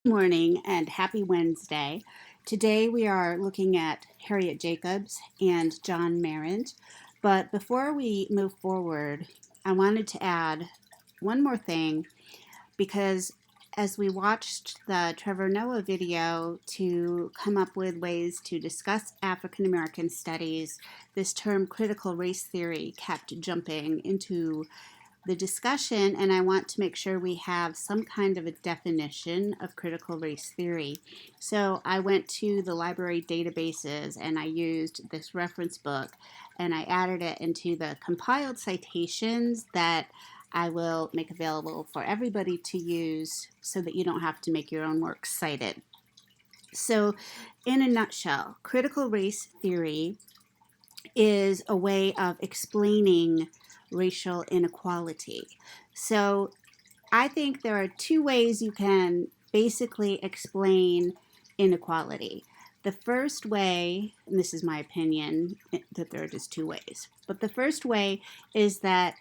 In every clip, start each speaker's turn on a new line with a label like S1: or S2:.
S1: Morning and happy Wednesday. Today we are looking at Harriet Jacobs and John Marrant. But before we move forward, I wanted to add one more thing because as we watched the Trevor Noah video to come up with ways to discuss African American studies, this term critical race theory kept jumping into the discussion, and I want to make sure we have some kind of a definition of critical race theory. So I went to the library databases and I used this reference book and I added it into the compiled citations that I will make available for everybody to use so that you don't have to make your own work cited. So in a nutshell, critical race theory is a way of explaining racial inequality. So I think there are two ways you can basically explain inequality. The first way, and this is my opinion, that there are just two ways, but the first way is that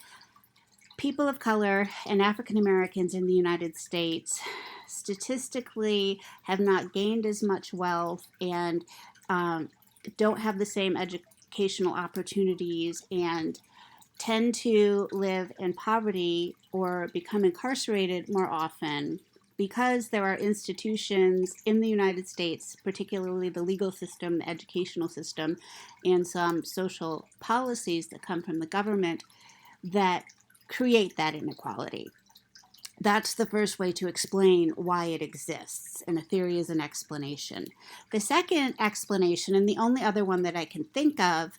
S1: people of color and African Americans in the United States statistically have not gained as much wealth and don't have the same educational opportunities and tend to live in poverty or become incarcerated more often because there are institutions in the United States, particularly the legal system, the educational system, and some social policies that come from the government that create that inequality. That's the first way to explain why it exists, and a theory is an explanation. The second explanation, and the only other one that I can think of,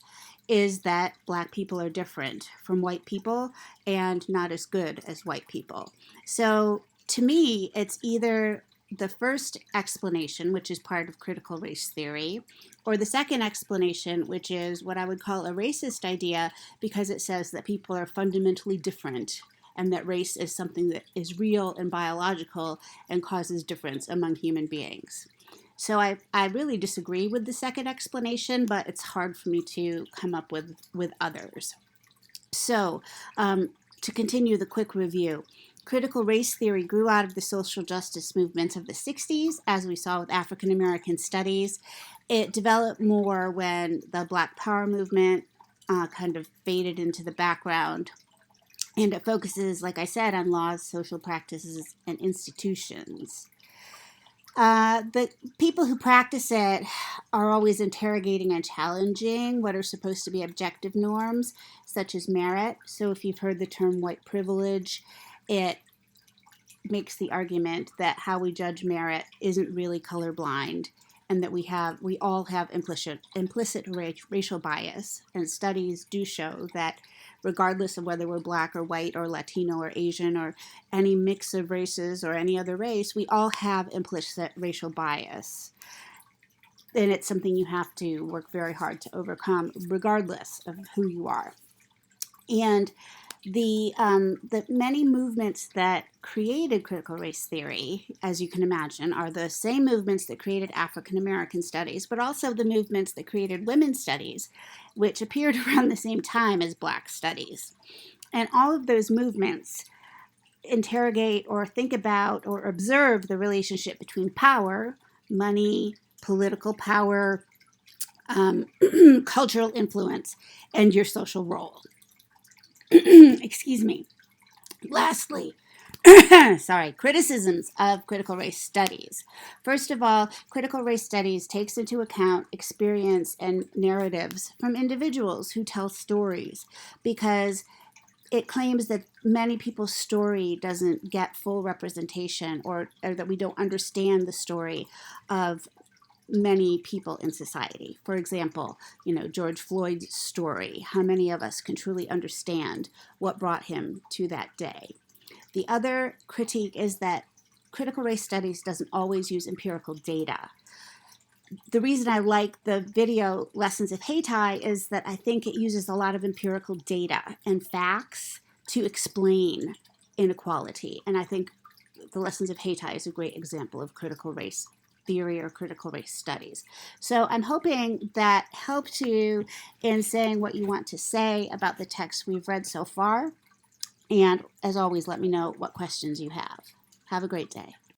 S1: is that Black people are different from white people and not as good as white people. So to me, it's either the first explanation, which is part of critical race theory, or the second explanation, which is what I would call a racist idea because it says that people are fundamentally different and that race is something that is real and biological and causes difference among human beings. So I really disagree with the second explanation, but it's hard for me to come up with others. So to continue the quick review, critical race theory grew out of the social justice movements of the 60s, as we saw with African American studies. It developed more when the Black Power movement kind of faded into the background. And it focuses, like I said, on laws, social practices, and institutions. The people who practice it are always interrogating and challenging what are supposed to be objective norms, such as merit. So if you've heard the term white privilege, it makes the argument that how we judge merit isn't really colorblind, and that we all have implicit racial bias. And studies do show that regardless of whether we're Black or white or Latino or Asian or any mix of races or any other race, we all have implicit racial bias. And it's something you have to work very hard to overcome, regardless of who you are. And the many movements that created critical race theory, as you can imagine, are the same movements that created African American studies, but also the movements that created women's studies, which appeared around the same time as Black studies. And all of those movements interrogate or think about or observe the relationship between power, money, political power, cultural influence, and your social role. Excuse me. Lastly, criticisms of critical race studies. First of all, critical race studies takes into account experience and narratives from individuals who tell stories because it claims that many people's story doesn't get full representation or that we don't understand the story of many people in society. For example, George Floyd's story. How many of us can truly understand what brought him to that day? The other critique is that critical race studies doesn't always use empirical data. The reason I like the video Lessons of Hayti is that I think it uses a lot of empirical data and facts to explain inequality. And I think the Lessons of Hayti is a great example of critical race theory or critical race studies. So I'm hoping that helped you in saying what you want to say about the text we've read so far. And as always, let me know what questions you have. Have a great day.